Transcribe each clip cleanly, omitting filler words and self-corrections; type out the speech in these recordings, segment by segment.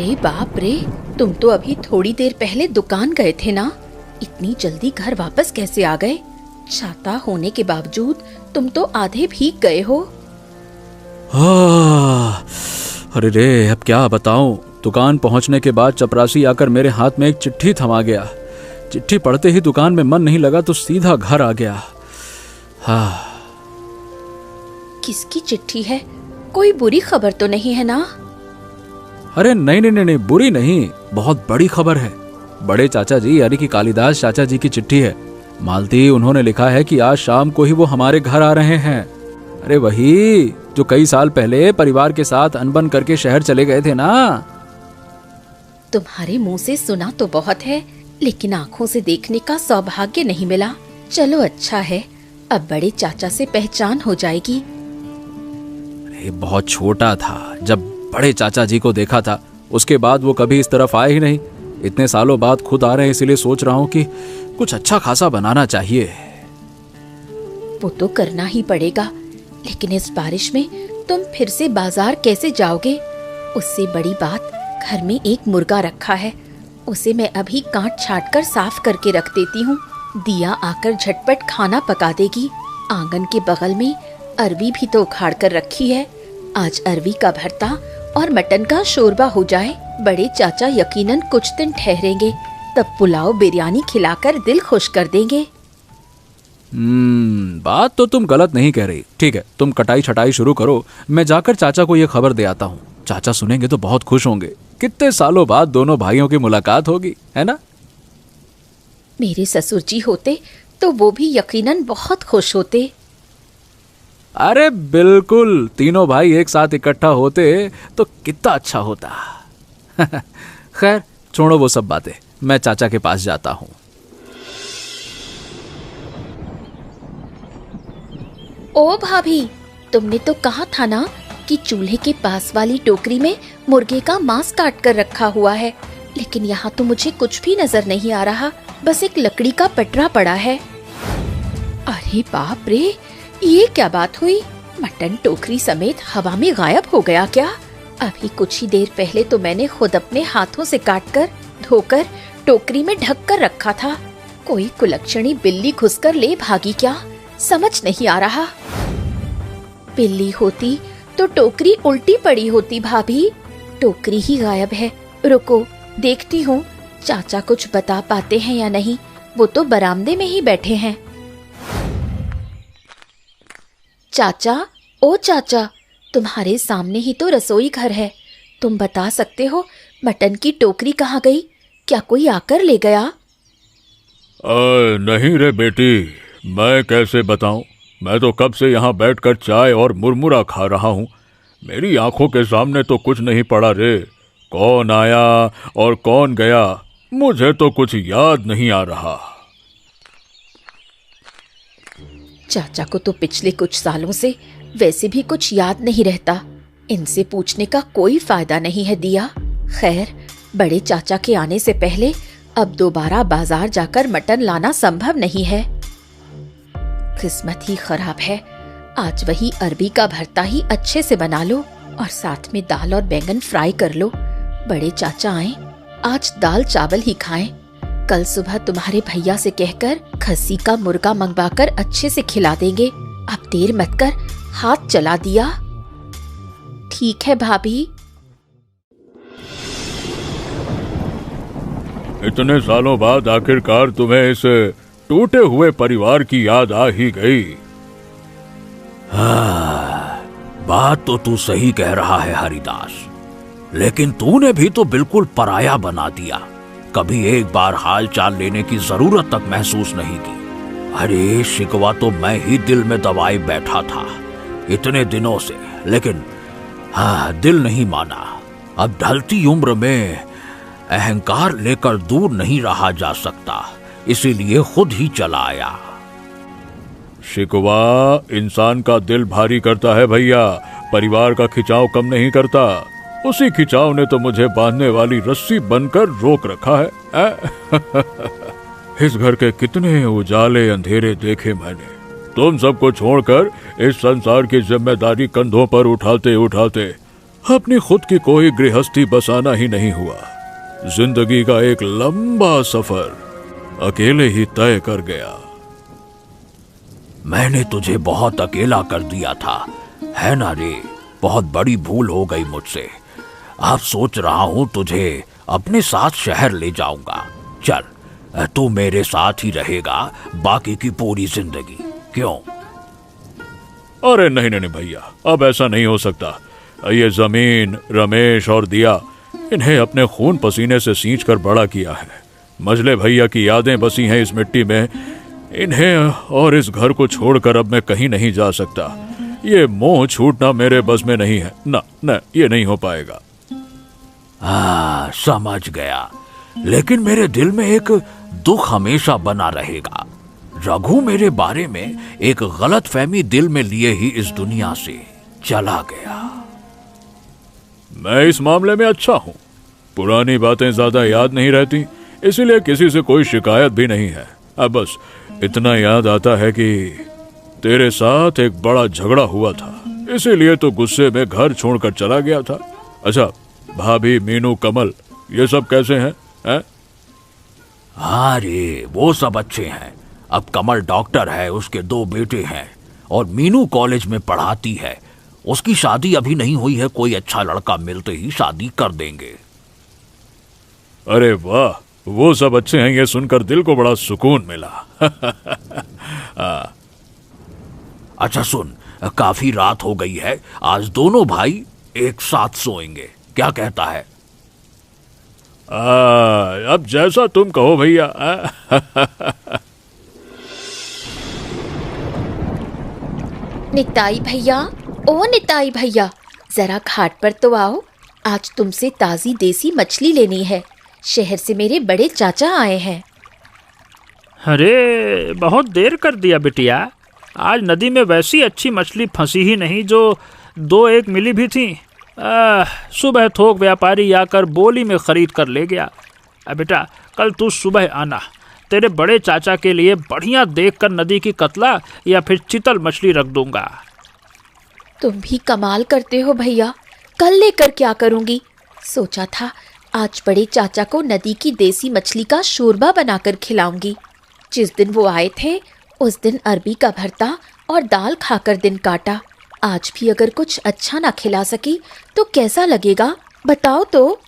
अरे बाप रे, तुम तो अभी थोड़ी देर पहले दुकान गए थे ना? इतनी जल्दी घर वापस कैसे आ गए? छाता होने के बावजूद तुम तो आधे भीग गए हो। अरे रे, अब क्या बताऊं। दुकान पहुंचने के बाद चपरासी आकर मेरे हाथ में एक चिट्ठी थमा गया। चिट्ठी पढ़ते ही दुकान में मन नहीं लगा तो सीधा घर आ गया। किसकी चिट्ठी है? कोई बुरी खबर तो नहीं है ना? अरे नहीं नहीं नहीं, बुरी नहीं, बहुत बड़ी खबर है। बड़े चाचा जी यानी कि कालिदास चाचा जी की चिट्ठी है। मालती, उन्होंने लिखा है कि आज शाम को ही वो हमारे घर आ रहे हैं। अरे वही जो कई साल पहले परिवार के साथ अनबन करके शहर चले गए थे ना। तुम्हारे मुंह से सुना तो बहुत है, लेकिन आंखों से देखने का सौभाग्य नहीं मिला। चलो अच्छा है, अब बड़े चाचा से पहचान हो जाएगी। अरे बहुत छोटा था जब बड़े चाचा जी को देखा था, उसके बाद वो कभी इस तरफ आए ही नहीं। इतने सालों बाद खुद आ रहे हैं, इसीलिए सोच रहा हूँ कि कुछ अच्छा खासा बनाना चाहिए। वो तो करना ही पड़ेगा, लेकिन इस बारिश में तुम फिर से बाजार कैसे जाओगे? उससे बड़ी बात, घर में एक मुर्गा रखा है, उसे मैं अभी काट छाट कर साफ करके रख देती हूँ। दिया आकर झटपट खाना पका देगी। आंगन के बगल में अरवी भी तो उखाड़ कर रखी है। आज अरवी का भरता और मटन का शोरबा हो जाए। बड़े चाचा यकीनन कुछ दिन ठहरेंगे, तब पुलाव बिरयानी खिलाकर दिल खुश कर देंगे। बात तो तुम गलत नहीं कह रही। ठीक है, तुम कटाई छटाई शुरू करो, मैं जाकर चाचा को ये खबर दे आता हूँ। चाचा सुनेंगे तो बहुत खुश होंगे। कितने सालों बाद दोनों भाइयों की मुलाकात होगी, है ना? मेरे ससुर जी होते तो वो भी यकीनन बहुत खुश होते। अरे बिल्कुल, तीनों भाई एक साथ इकट्ठा होते तो कितना अच्छा होता। खैर छोड़ो वो सब बातें, मैं चाचा के पास जाता हूँ। ओ भाभी, तुमने तो कहा था ना कि चूल्हे के पास वाली टोकरी में मुर्गे का मांस काट कर रखा हुआ है, लेकिन यहाँ तो मुझे कुछ भी नजर नहीं आ रहा, बस एक लकड़ी का पटरा पड़ा है। अरे बाप रे, ये क्या बात हुई? मटन टोकरी समेत हवा में गायब हो गया क्या? अभी कुछ ही देर पहले तो मैंने खुद अपने हाथों से काटकर धोकर टोकरी में ढक कर रखा था। कोई कुलक्षणी बिल्ली घुसकर ले भागी क्या? समझ नहीं आ रहा। बिल्ली होती तो टोकरी उल्टी पड़ी होती भाभी। टोकरी ही गायब है। रुको देखती हूँ चाचा कुछ बता पाते हैं या नहीं। वो तो बरामदे में ही बैठे हैं। चाचा, ओ चाचा, तुम्हारे सामने ही तो रसोई घर है। तुम बता सकते हो मटन की टोकरी कहाँ गई? क्या कोई आकर ले गया? नहीं रे बेटी, मैं कैसे बताऊं? मैं तो कब से यहाँ बैठकर चाय और मुरमुरा खा रहा हूँ। मेरी आंखों के सामने तो कुछ नहीं पड़ा रे। कौन आया और कौन गया, मुझे तो कुछ याद नहीं आ रहा। चाचा को तो पिछले कुछ सालों से वैसे भी कुछ याद नहीं रहता। इनसे पूछने का कोई फायदा नहीं है दिया। खैर, बड़े चाचा के आने से पहले अब दोबारा बाजार जाकर मटन लाना संभव नहीं है। किस्मत ही खराब है। आज वही अरबी का भरता ही अच्छे से बना लो और साथ में दाल और बैंगन फ्राई कर लो। बड़े चाचा आए, आज दाल चावल ही खाएं। कल सुबह तुम्हारे भैया से कहकर खस्सी का मुर्गा मंगवाकर अच्छे से खिला देंगे। अब देर मत कर, हाथ चला दिया। ठीक है भाभी। इतने सालों बाद आखिरकार तुम्हें इस टूटे हुए परिवार की याद आ ही गई। बात तो तू सही कह रहा है हरिदास, लेकिन तूने भी तो बिल्कुल पराया बना दिया। कभी एक बार हाल चाल लेने की जरूरत तक महसूस नहीं की। अरे शिकवा तो मैं ही दिल में दबाए बैठा था इतने दिनों से, लेकिन दिल नहीं माना। अब ढलती उम्र में अहंकार लेकर दूर नहीं रहा जा सकता, इसीलिए खुद ही चला आया। शिकवा इंसान का दिल भारी करता है भैया, परिवार का खिंचाव कम नहीं करता। उसी खिंचाव ने तो मुझे बांधने वाली रस्सी बनकर रोक रखा है। इस घर के कितने उजाले अंधेरे देखे मैंने। तुम सबको छोड़कर इस संसार की जिम्मेदारी कंधों पर उठाते उठाते अपनी खुद की कोई गृहस्थी बसाना ही नहीं हुआ। जिंदगी का एक लंबा सफर अकेले ही तय कर गया। मैंने तुझे बहुत अकेला कर दिया था, है ना रे? बहुत बड़ी भूल हो गई मुझसे। अब सोच रहा हूं तुझे अपने साथ शहर ले जाऊंगा। चल, तू मेरे साथ ही रहेगा बाकी की पूरी जिंदगी। क्यों? अरे नहीं नहीं नहीं भैया, अब ऐसा नहीं हो सकता। ये जमीन, रमेश और दिया, इन्हें अपने खून पसीने से सींच कर बड़ा किया है। मजले भैया की यादें बसी हैं इस मिट्टी में। इन्हें और इस घर को छोड़कर अब मैं कहीं नहीं जा सकता। ये मोह छूटना मेरे बस में नहीं है। ना ना, ये नहीं हो पाएगा। समझ गया, लेकिन मेरे दिल में एक दुख हमेशा बना रहेगा। रघु मेरे बारे में एक गलत फहमी दिल में लिए ही इस दुनिया से चला गया। मैं इस मामले में अच्छा हूँ। पुरानी बातें ज्यादा याद नहीं रहती, इसीलिए किसी से कोई शिकायत भी नहीं है। अब बस इतना याद आता है कि तेरे साथ एक बड़ा झगड़ा हुआ था, इसीलिए तो गुस्से में घर छोड़कर चला गया था। अच्छा, भाभी, मीनू, कमल, ये सब कैसे हैं? हाँ रे, वो सब अच्छे हैं। अब कमल डॉक्टर है, उसके 2 बेटे हैं, और मीनू कॉलेज में पढ़ाती है। उसकी शादी अभी नहीं हुई है, कोई अच्छा लड़का मिलते ही शादी कर देंगे। अरे वाह, वो सब अच्छे हैं, ये सुनकर दिल को बड़ा सुकून मिला। अच्छा सुन, काफी रात हो गई है, आज दोनों भाई एक साथ सोएंगे, क्या कहता है? अब जैसा तुम कहो भैया। निताई भैया, ओ निताई भैया, जरा घाट पर तो आओ। आज तुमसे ताज़ी देसी मछली लेनी है। शहर से मेरे बड़े चाचा आए हैं। अरे बहुत देर कर दिया बिटिया। आज नदी में वैसी अच्छी मछली फंसी ही नहीं जो 2-1 मिली भी थी। सुबह थोक व्यापारी आकर बोली में खरीद कर ले गया। बेटा, कल तू सुबह आना, तेरे बड़े चाचा के लिए बढ़िया देखकर नदी की कतला या फिर चितल मछली रख दूंगा। तुम भी कमाल करते हो भैया। कल लेकर क्या करूंगी? सोचा था आज बड़े चाचा को नदी की देसी मछली का शोरबा बनाकर खिलाऊंगी। जिस दिन वो आए थे उस दिन अरबी का भरता और दाल खाकर दिन काटा। आज भी अगर कुछ अच्छा ना खिला सकी तो कैसा लगेगा, बताओ तो।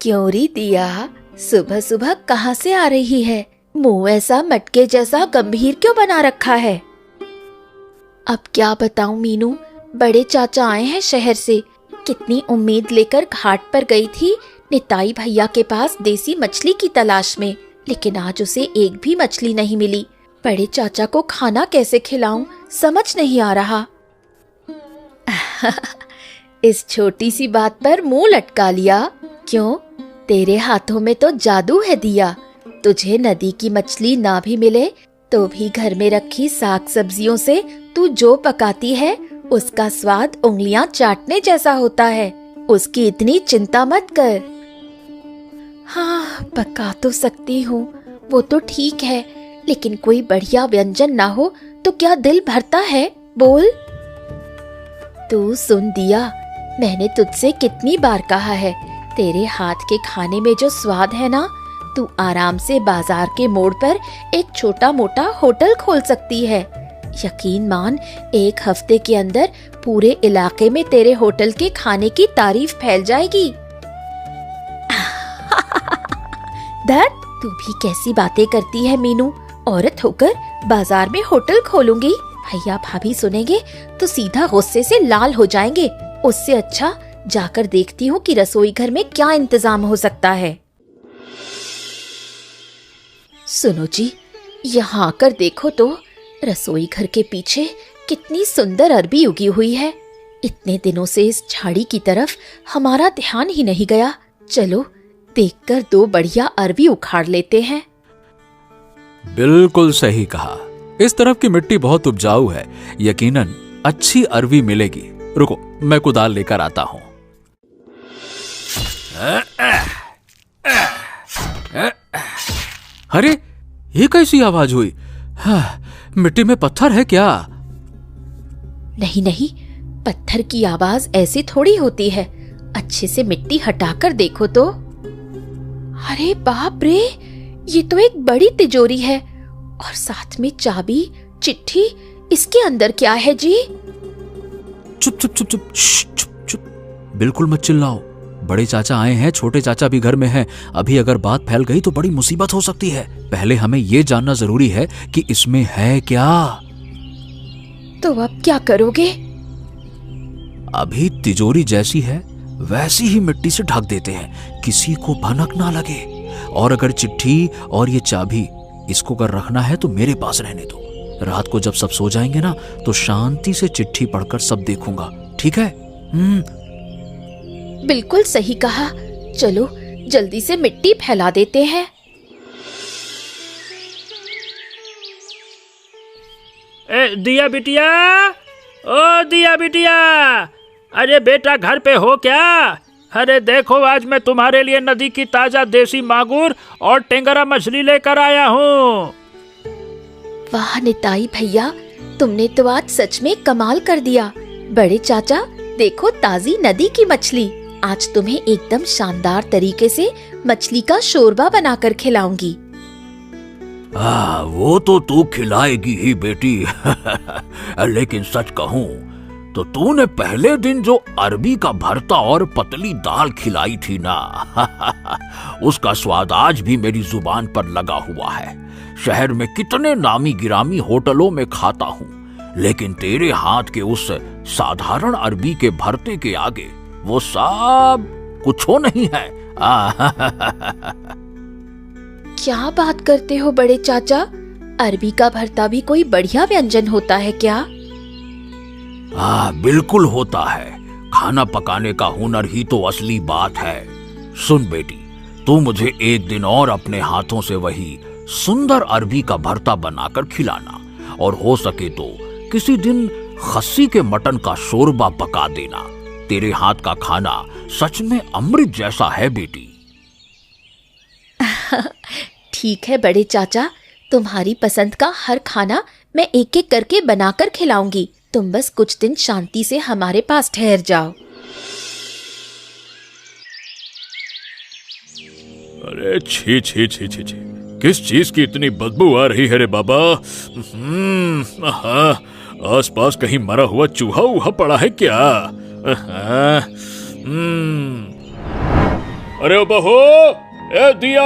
क्यों री दिया, सुबह सुबह कहाँ से आ रही है? मुंह ऐसा मटके जैसा गंभीर क्यों बना रखा है? अब क्या बताऊं मीनू, बड़े चाचा आए हैं शहर से। कितनी उम्मीद लेकर घाट पर गई थी निताई भैया के पास देसी मछली की तलाश में, लेकिन आज उसे एक भी मछली नहीं मिली। बड़े चाचा को खाना कैसे खिलाऊं, समझ नहीं आ रहा। इस छोटी सी बात पर मुंह लटका लिया। क्यों, तेरे हाथों में तो जादू है दिया। तुझे नदी की मछली ना भी मिले तो भी घर में रखी साग सब्जियों से तू जो पकाती है उसका स्वाद उंगलियां चाटने जैसा होता है। उसकी इतनी चिंता मत कर। हाँ, पका तो सकती हूँ, वो तो ठीक है, लेकिन कोई बढ़िया व्यंजन ना हो तो क्या दिल भरता है? बोल। तू सुन दिया, मैंने तुझसे कितनी बार कहा है, तेरे हाथ के खाने में जो स्वाद है ना, तू आराम से बाजार के मोड़ पर एक छोटा मोटा होटल खोल सकती है। यकीन मान, 1 हफ्ते के अंदर पूरे इलाके में तेरे होटल के खाने की तारीफ फैल जाएगी। दर्द, तू भी कैसी बातें करती है मीनू। औरत होकर बाजार में होटल खोलूंगी, भैया भाभी सुनेंगे तो सीधा गुस्से से लाल हो जाएंगे। उससे अच्छा जाकर देखती हूँ कि रसोई घर में क्या इंतजाम हो सकता है। सुनो जी, यहाँ आकर देखो तो रसोई घर के पीछे कितनी सुंदर अरबी उगी हुई है। इतने दिनों से इस झाड़ी की तरफ हमारा ध्यान ही नहीं गया। चलो देखकर 2 बढ़िया अरबी उखाड़ लेते हैं। बिल्कुल सही कहा। इस तरफ की मिट्टी बहुत उपजाऊ है, यकीनन अच्छी अरबी मिलेगी। रुको, मैं कुदाल लेकर आता हूँ। अरे, ये कैसी आवाज हुई? हाँ, मिट्टी में पत्थर है क्या? नहीं नहीं, पत्थर की आवाज ऐसी थोड़ी होती है। अच्छे से मिट्टी हटाकर देखो तो। अरे बाप रे, ये तो एक बड़ी तिजोरी है और साथ में चाबी, चिट्ठी। इसके अंदर क्या है जी? चुप चुप चुप चुप, चुप चुप, बिल्कुल मत चिल्लाओ। बड़े चाचा आए हैं, छोटे चाचा भी घर में हैं। अभी अगर बात फैल गई तो बड़ी मुसीबत हो सकती है। पहले हमें ये जानना जरूरी है कि इसमें है क्या। तो अब क्या करोगे? अभी तिजोरी जैसी है वैसी ही मिट्टी से ढक देते हैं, किसी को भनक ना लगे। और अगर चिट्ठी और ये चाबी, इसको अगर रखना है तो मेरे पास रहने दो। रात को जब सब सो जाएंगे ना तो शांति से चिट्ठी पढ़कर सब देखूंगा, ठीक है? बिल्कुल सही कहा। चलो जल्दी से मिट्टी फैला देते हैं। दिया बिटिया, ओ दिया बिटिया, अरे बेटा घर पे हो क्या? अरे देखो आज मैं तुम्हारे लिए नदी की ताजा देसी मांगूर और टेंगरा मछली लेकर आया हूँ। वाह निताई भैया, तुमने तो आज सच में कमाल कर दिया। बड़े चाचा देखो, ताजी नदी की मछली। आज तुम्हें एकदम शानदार तरीके से मछली का शोरबा बनाकर खिलाऊंगी। वो तो तू खिलाएगी ही बेटी। लेकिन सच कहूं तो तूने पहले दिन जो अरबी का भरता और पतली दाल खिलाई थी ना, उसका स्वाद आज भी मेरी जुबान पर लगा हुआ है। शहर में कितने नामी गिरामी होटलों में खाता हूँ, लेकिन तेरे हाथ के उस साधारण अरबी के भरते के आगे वो सब कुछ हो नहीं है। क्या बात करते हो बड़े चाचा? अरबी का भरता भी कोई बढ़िया व्यंजन होता है क्या? बिल्कुल होता है। खाना पकाने का हुनर ही तो असली बात है। सुन बेटी, तू मुझे एक दिन और अपने हाथों से वही सुंदर अरबी का भरता बनाकर खिलाना, और हो सके तो किसी दिन खस्सी के मटन का शोरबा पका देना। तेरे हाथ का खाना सच में अमृत जैसा है बेटी। ठीक है बड़े चाचा, तुम्हारी पसंद का हर खाना मैं एक एक करके बनाकर खिलाऊंगी। तुम बस कुछ दिन शांति से हमारे पास ठहर जाओ। अरे छी छी छी छी छी, किस चीज की इतनी बदबू आ रही है रे बाबा? आसपास कहीं मरा हुआ चूहा उहा पड़ा है क्या? अरे ओ बहू, ए दिया,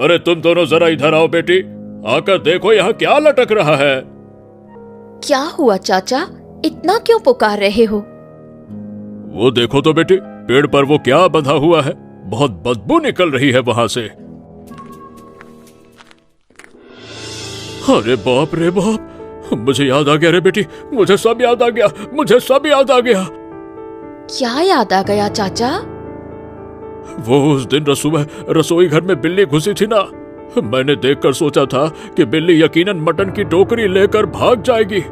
अरे तुम दोनों जरा इधर आओ बेटी। आकर देखो यहाँ क्या लटक रहा है। क्या हुआ चाचा, इतना क्यों पुकार रहे हो? वो देखो तो बेटी, पेड़ पर वो क्या बंधा हुआ है। बहुत बदबू निकल रही है वहां से। अरे बाप रे बाप, मुझे याद आ गया रे बेटी, मुझे सब याद आ गया, मुझे सब याद आ गया। क्या याद आ गया चाचा? वो उस दिन सुबह रसोई घर में बिल्ली घुसी थी ना। मैंने देखकर सोचा था कि बिल्ली यकीनन मटन की टोकरी लेकर भाग जाएगी,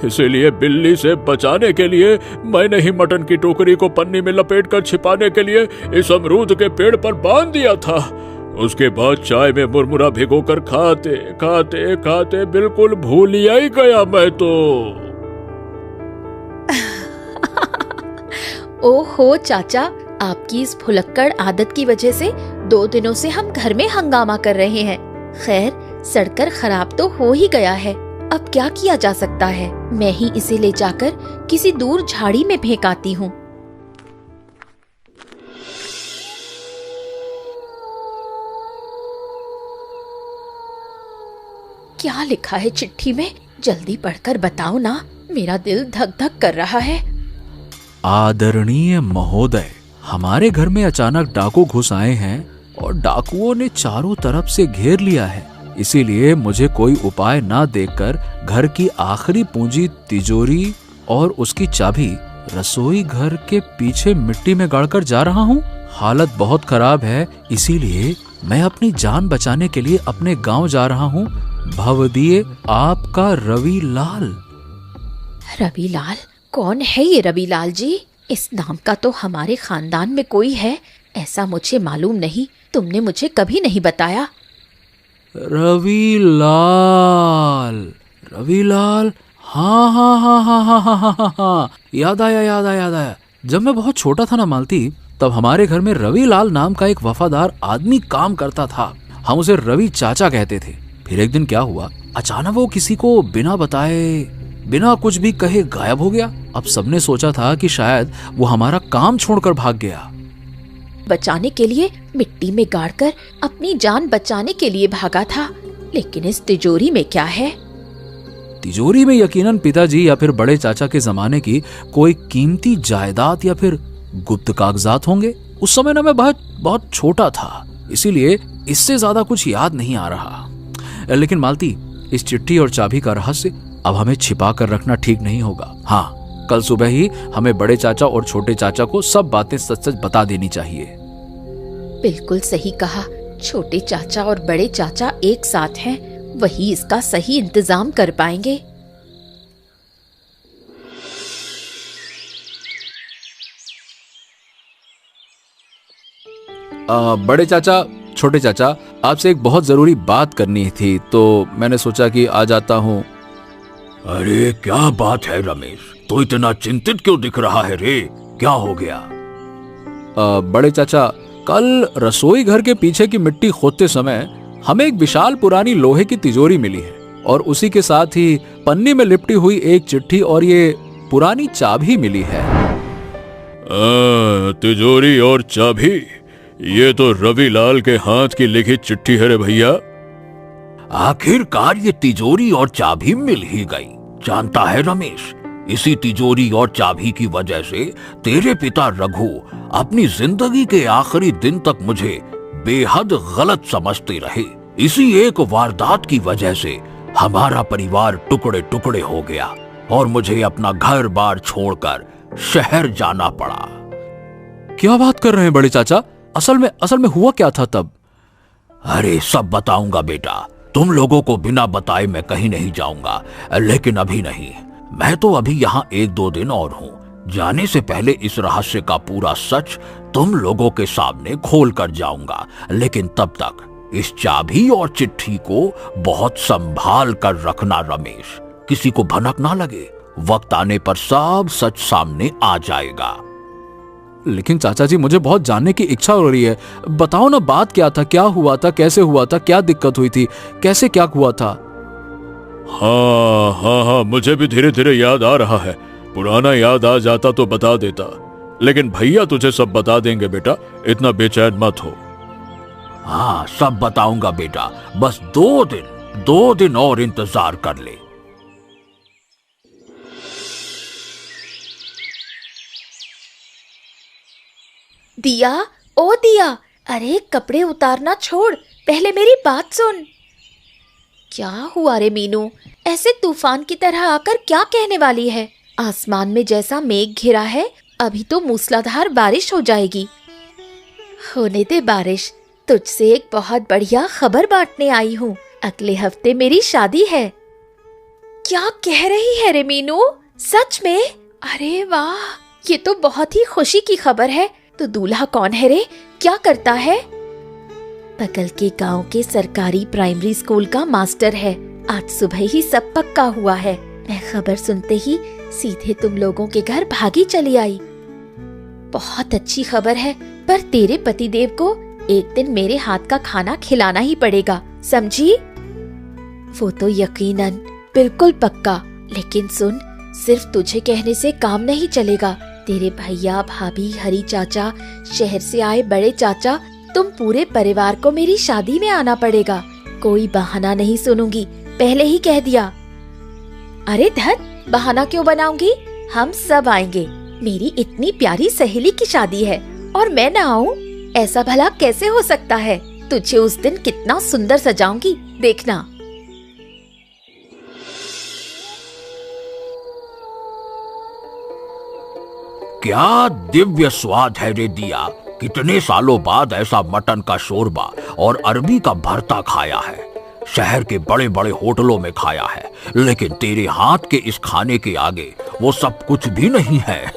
इसीलिए बिल्ली से बचाने के लिए मैंने ही मटन की टोकरी को पन्नी में लपेटकर छिपाने के लिए इस अमरूद के पेड़ पर बांध दिया था। उसके बाद चाय में मुरमुरा भिगोकर खाते खाते खाते बिल्कुल भूल ही गया मैं तो। ओहो चाचा, आपकी इस भुलक्कड़ आदत की वजह से 2 दिनों से हम घर में हंगामा कर रहे हैं। खैर, सड़कर खराब तो हो ही गया है, अब क्या किया जा सकता है। मैं ही इसे ले जाकर किसी दूर झाड़ी में फेंक आती हूँ। क्या लिखा है चिट्ठी में? जल्दी पढ़कर बताओ ना, मेरा दिल धक धक कर रहा है। आदरणीय महोदय, हमारे घर में अचानक डाकू घुस आए हैं और डाकुओं ने चारों तरफ से घेर लिया है। इसीलिए मुझे कोई उपाय ना देखकर घर की आखिरी पूंजी तिजोरी और उसकी चाबी रसोई घर के पीछे मिट्टी में गाड़कर जा रहा हूँ। हालत बहुत खराब है, इसीलिए मैं अपनी जान बचाने के लिए अपने गांव जा रहा हूँ। भवदीय आपका रविलाल। रविलाल? कौन है ये रविलाल जी? इस नाम का तो हमारे खानदान में कोई है, ऐसा मुझे मालूम नहीं। तुमने मुझे कभी नहीं बताया। रविलाल, रविलाल, हाँ हाँ हाँ हाँ हाँ हाँ हाँ हाँ हाँ, याद आया याद आया याद आया। जब मैं बहुत छोटा था ना मालती, तब हमारे घर में रवि लाल नाम का एक वफादार आदमी काम करता था। हम उसे रवि चाचा कहते थे। फिर एक दिन क्या हुआ, अचानक वो किसी को बिना बताए, बिना कुछ भी कहे गायब हो गया। अब सबने सोचा था कि शायद वो हमारा काम छोड़कर भाग गया। बचाने के लिए मिट्टी में गाड़कर अपनी जान बचाने के लिए भागा था, लेकिन इस तिजोरी में क्या है? तिजोरी में यकीनन पिताजी या फिर बड़े चाचा के जमाने की कोई कीमती जायदाद या फिर गुप्त कागजात होंगे। उस समय ना मैं बहुत छोटा था, इसीलिए इससे ज्यादा कुछ याद नहीं आ रहा। लेकिन मालती, इस चिट्ठी और चाबी का रहस्य अब हमें छिपा कर रखना ठीक नहीं होगा। हाँ, कल सुबह ही हमें बड़े चाचा और छोटे चाचा को सब बातें सच सच बता देनी चाहिए। बिल्कुल सही कहा। छोटे चाचा और बड़े चाचा एक साथ हैं, वही इसका सही इंतजाम कर पाएंगे। बड़े चाचा, छोटे चाचा, आपसे एक बहुत जरूरी बात करनी थी, तो मैंने सोचा कि आ जाता हूँ। अरे क्या बात है रमेश, तो इतना चिंतित क्यों दिख रहा है रे? क्या हो गया? बड़े चाचा, कल रसोई घर के पीछे की मिट्टी खोदते समय हमें एक विशाल पुरानी लोहे की तिजोरी मिली है, और उसी के साथ ही पन्नी में लिपटी हुई एक चिट्ठी और ये पुरानी चाबी मिली है। तिजोरी और चाबी, ये तो रवि लाल के हाथ की लिखी चिट्ठी है रे भैया। आखिरकार ये तिजोरी और चाबी मिल ही गई। जानता है रमेश, इसी तिजोरी और चाबी की वजह से तेरे पिता रघु अपनी जिंदगी के आखिरी दिन तक मुझे बेहद गलत समझते रहे। इसी एक वारदात की वजह से हमारा परिवार टुकड़े टुकड़े हो गया और मुझे अपना घर बार छोड़कर शहर जाना पड़ा। क्या बात कर रहे हैं बड़े चाचा? असल में हुआ क्या था तब? अरे सब बताऊंगा बेटा, तुम लोगों को बिना बताए मैं कहीं नहीं जाऊंगा, लेकिन अभी नहीं। मैं तो अभी यहाँ 1-2 दिन और हूँ। जाने से पहले इस रहस्य का पूरा सच तुम लोगों के सामने खोल कर जाऊंगा, लेकिन तब तक इस चाबी और चिट्ठी को बहुत संभाल कर रखना रमेश। किसी को भनक ना लगे, वक्त आने पर सब सच सामने आ जाएगा। लेकिन चाचा जी, मुझे बहुत जानने की इच्छा हो रही है। बताओ ना, बात क्या था, क्या हुआ था, कैसे हुआ था, क्या दिक्कत हुई थी, कैसे क्या हुआ था? हाँ हाँ हाँ, मुझे भी धीरे धीरे याद आ रहा है। पुराना याद आ जाता तो बता देता, लेकिन भैया तुझे सब बता देंगे बेटा, इतना बेचैन मत हो। हाँ, सब बताऊंगा बेटा, बस 2 दिन और इंतजार कर ले। दिया, ओ दिया, अरे कपड़े उतारना छोड़, पहले मेरी बात सुन। क्या हुआ रे मीनू? ऐसे तूफान की तरह आकर क्या कहने वाली है? आसमान में जैसा मेघ घिरा है, अभी तो मूसलाधार बारिश हो जाएगी। होने दे बारिश, तुझसे एक बहुत बढ़िया खबर बांटने आई हूँ। अगले हफ्ते मेरी शादी है। क्या कह रही है रे मीनू? सच में? अरे वाह, ये तो बहुत ही खुशी की खबर है। तो दूल्हा कौन है रे? क्या करता है? बगल के गांव के सरकारी प्राइमरी स्कूल का मास्टर है। आज सुबह ही सब पक्का हुआ है। मैं खबर सुनते ही सीधे तुम लोगों के घर भागी चली आई। बहुत अच्छी खबर है, पर तेरे पतिदेव को एक दिन मेरे हाथ का खाना खिलाना ही पड़ेगा, समझी? वो तो यकीनन, बिल्कुल पक्का। लेकिन सुन, सिर्फ तुझे कहने से काम नहीं चलेगा। तेरे भैया, भाभी, हरी चाचा, शहर से आए बड़े चाचा, तुम पूरे परिवार को मेरी शादी में आना पड़ेगा। कोई बहाना नहीं सुनूंगी, पहले ही कह दिया। अरे धत, बहाना क्यों बनाऊंगी? हम सब आएंगे। मेरी इतनी प्यारी सहेली की शादी है और मैं ना आऊं? ऐसा भला कैसे हो सकता है? तुझे उस दिन कितना सुंदर सजाऊंगी, देखना। क्या दिव्य स्वाद है रे दिया। कितने सालों बाद ऐसा मटन का शोरबा और अरबी का भरता खाया है। शहर के बड़े बड़े होटलों में खाया है, लेकिन तेरे हाथ के इस खाने के आगे वो सब कुछ भी नहीं है।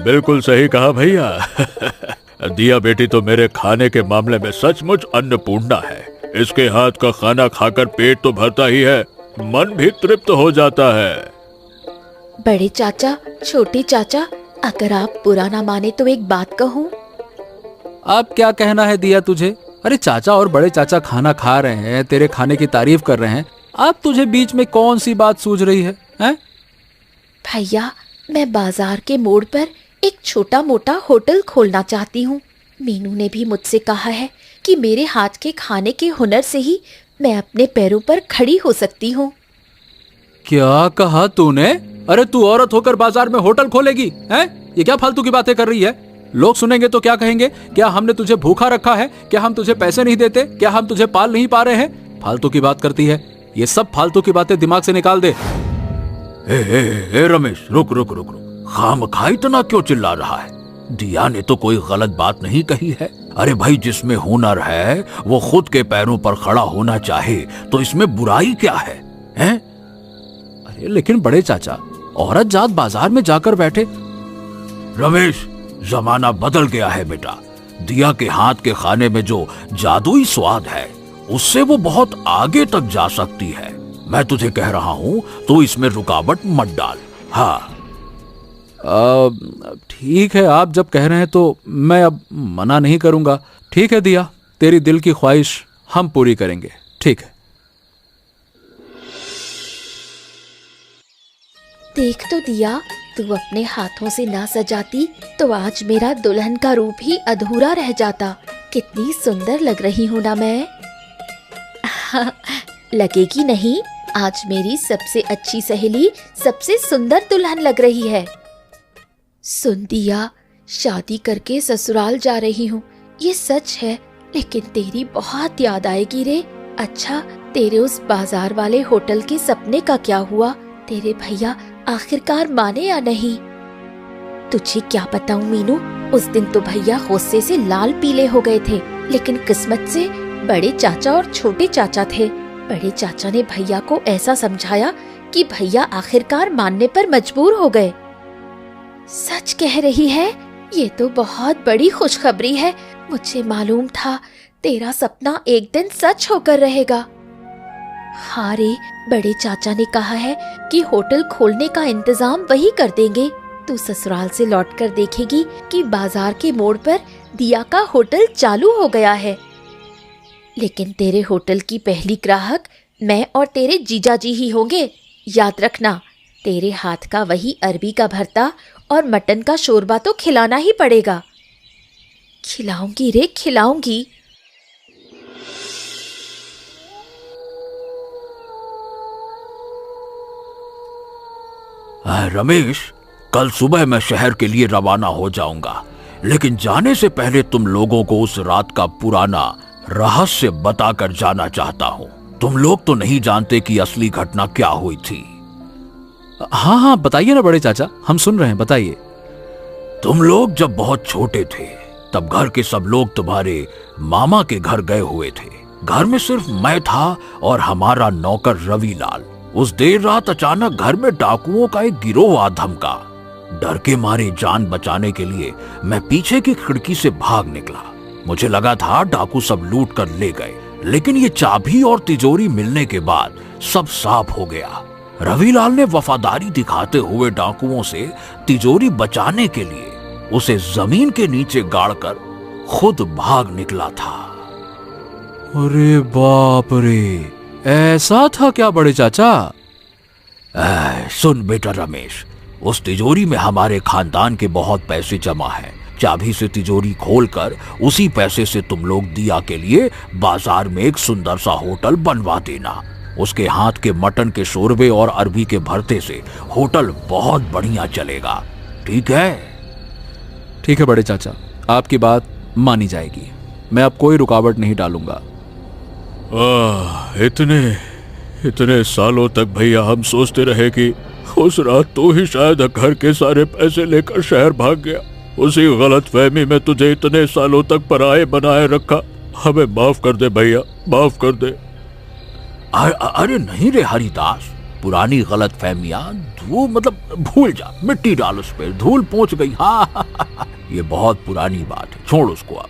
बिल्कुल सही कहा भैया। दिया बेटी तो मेरे खाने के मामले में सचमुच अन्नपूर्णा है। इसके हाथ का खाना खाकर पेट तो भरता ही है, मन भी तृप्त हो जाता है। बड़े चाचा, छोटे चाचा, अगर आप बुरा ना माने तो एक बात कहूँ। अब क्या कहना है दिया तुझे? अरे चाचा और बड़े चाचा खाना खा रहे हैं, तेरे खाने की तारीफ कर रहे हैं, अब तुझे बीच में कौन सी बात सूझ रही है, हैं? भैया, मैं बाजार के मोड़ पर एक छोटा मोटा होटल खोलना चाहती हूँ। मीनू ने भी मुझसे कहा है कि मेरे हाथ के खाने के हुनर से ही मैं अपने पैरों पर खड़ी हो सकती हूँ। क्या कहा तूने? अरे तू औरत होकर बाजार में होटल खोलेगी, हैं? ये क्या फालतू की बातें कर रही है? लोग सुनेंगे तो क्या कहेंगे? क्या हमने तुझे भूखा रखा है? क्या हम तुझे पैसे नहीं देते? क्या हम तुझे पाल नहीं पा रहे हैं? फालतू की बात करती है। ये सब फालतू की बातें दिमाग से निकाल दे। ए रमेश, रुक रुक रुक रुक, खामखा इतना क्यों चिल्ला रहा है? दिया ने तो कोई गलत बात नहीं कही है। अरे भाई, जिसमें हुनर है वो खुद के पैरों पर खड़ा होना चाहे तो इसमें बुराई क्या है, हैं? अरे लेकिन बड़े चाचा, औरत जात बाजार में जाकर बैठे। रमेश, जमाना बदल गया है बेटा। दिया के हाथ के खाने में जो जादुई स्वाद है उससे वो बहुत आगे तक जा सकती है। मैं तुझे कह रहा हूं तो इसमें रुकावट मत डाल। हाँ, ठीक है, आप जब कह रहे हैं तो मैं अब मना नहीं करूंगा। ठीक है दिया, तेरी दिल की ख्वाहिश हम पूरी करेंगे। ठीक है। देख तो दिया, तू अपने हाथों से ना सजाती तो आज मेरा दुल्हन का रूप ही अधूरा रह जाता। कितनी सुंदर लग रही हूँ ना मैं। लगेगी नहीं? आज मेरी सबसे अच्छी सहेली सबसे सुंदर दुल्हन लग रही है। सुन दिया, शादी करके ससुराल जा रही हूँ, ये सच है, लेकिन तेरी बहुत याद आएगी रे। अच्छा, तेरे उस बाजार वाले होटल के सपने का क्या हुआ? तेरे भैया आखिरकार माने या नहीं? तुझे क्या बताऊं मीनू, उस दिन तो भैया गुस्से से लाल पीले हो गए थे, लेकिन किस्मत से बड़े चाचा और छोटे चाचा थे। बड़े चाचा ने भैया को ऐसा समझाया कि भैया आखिरकार मानने पर मजबूर हो गए। सच कह रही है? ये तो बहुत बड़ी खुशखबरी है। मुझे मालूम था तेरा सपना एक दिन सच होकर रहेगा। हाँ रे, बड़े चाचा ने कहा है कि होटल खोलने का इंतजाम वही कर देंगे। तू ससुराल से लौटकर देखेगी कि बाजार के मोड़ पर दिया का होटल चालू हो गया है। लेकिन तेरे होटल की पहली ग्राहक मैं और तेरे जीजाजी ही होंगे। याद रखना, तेरे हाथ का वही अरबी का भरता और मटन का शोरबा तो खिलाना ही पड़ेगा। खिलाऊंगी रे, खिलाऊंगी। रमेश, कल सुबह मैं शहर के लिए रवाना हो जाऊंगा, लेकिन जाने से पहले तुम लोगों को उस रात का पुराना रहस्य बताकर जाना चाहता हूँ। तुम लोग तो नहीं जानते कि असली घटना क्या हुई थी। हाँ हाँ, बताइए ना बड़े चाचा, हम सुन रहे हैं, बताइए। तुम लोग जब बहुत छोटे थे तब घर के सब लोग तुम्हारे मामा के घर गए हुए थे। घर में सिर्फ मैं था और हमारा नौकर रविलाल। उस देर रात अचानक घर में डाकुओं का एक गिरोह आ धमका। डर के मारे जान बचाने के लिए मैं पीछे की खिड़की से भाग निकला। मुझे लगा था डाकू सब लूट कर ले गए, लेकिन ये चाबी और तिजोरी मिलने के बाद सब साफ हो गया। रविलाल ने वफादारी दिखाते हुए डाकुओं से तिजोरी बचाने के लिए उसे जमीन के नीचे गाड़कर खुद भाग निकला था। अरे बाप रे, ऐसा था क्या बड़े चाचा? सुन बेटा रमेश, उस तिजोरी में हमारे खानदान के बहुत पैसे जमा हैं। चाबी से तिजोरी खोलकर उसी पैसे से तुम लोग दिया के लिए बाजार में एक सुंदर सा होटल बनवा देना। उसके हाथ के मटन के शोरबे और अरबी के भरते से होटल बहुत बढ़िया चलेगा। ठीक है? ठीक है बड़े चाचा, आपकी बात मानी जाएगी। मैं अब कोई रुकावट नहीं डालूंगा। इतने सालों तक भैया हम सोचते रहे कि उस रात तो ही शायद घर के सारे पैसे लेकर शहर भाग गया। उसी गलतफहमी में तुझे इतने सालों तक पराये बनाए रखा। हमें माफ कर दे भैया, माफ कर दे। अरे नहीं रे हरिदास, पुरानी गलतफहमियां भूल जा, मिट्टी डाल उस पे, धूल पहुंच गई। हाँ ये बहुत पुरानी बात है, छोड़ उसको अब।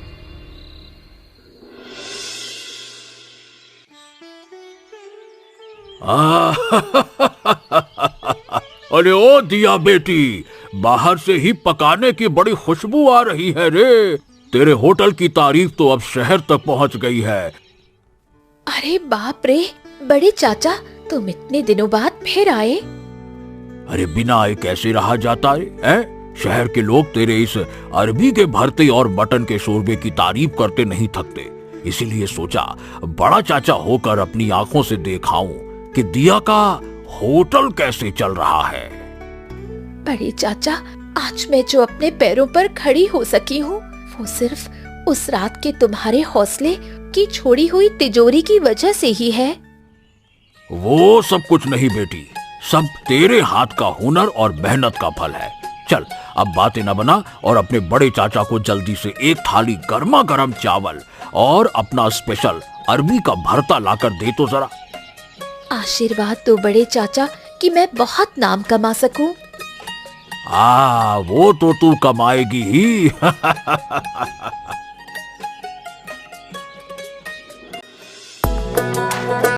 अरे ओ दिया बेटी, बाहर से ही पकाने की बड़ी खुशबू आ रही है रे। तेरे होटल की तारीफ तो अब शहर तक पहुंच गई है। अरे बाप रे, बड़े चाचा तुम इतने दिनों बाद फिर आए। अरे बिना आए कैसे रहा जाता है? शहर के लोग तेरे इस अरबी के भरते और मटन के शोरबे की तारीफ करते नहीं थकते। इसीलिए सोचा बड़ा चाचा होकर अपनी आंखों से दिखाऊं कि दिया का होटल कैसे चल रहा है। बड़े चाचा, आज मैं जो अपने पैरों पर खड़ी हो सकी हूँ वो सिर्फ उस रात के तुम्हारे हौसले की छोड़ी हुई तिजोरी की वजह से ही है। वो सब कुछ नहीं बेटी, सब तेरे हाथ का हुनर और मेहनत का फल है। चल अब बातें न बना और अपने बड़े चाचा को जल्दी से एक थाली गर्मा गर्म चावल और अपना स्पेशल अरबी का भरता लाकर दे तो जरा। आशीर्वाद दो बड़े चाचा कि मैं बहुत नाम कमा सकूं। वो तो तू कमाएगी ही।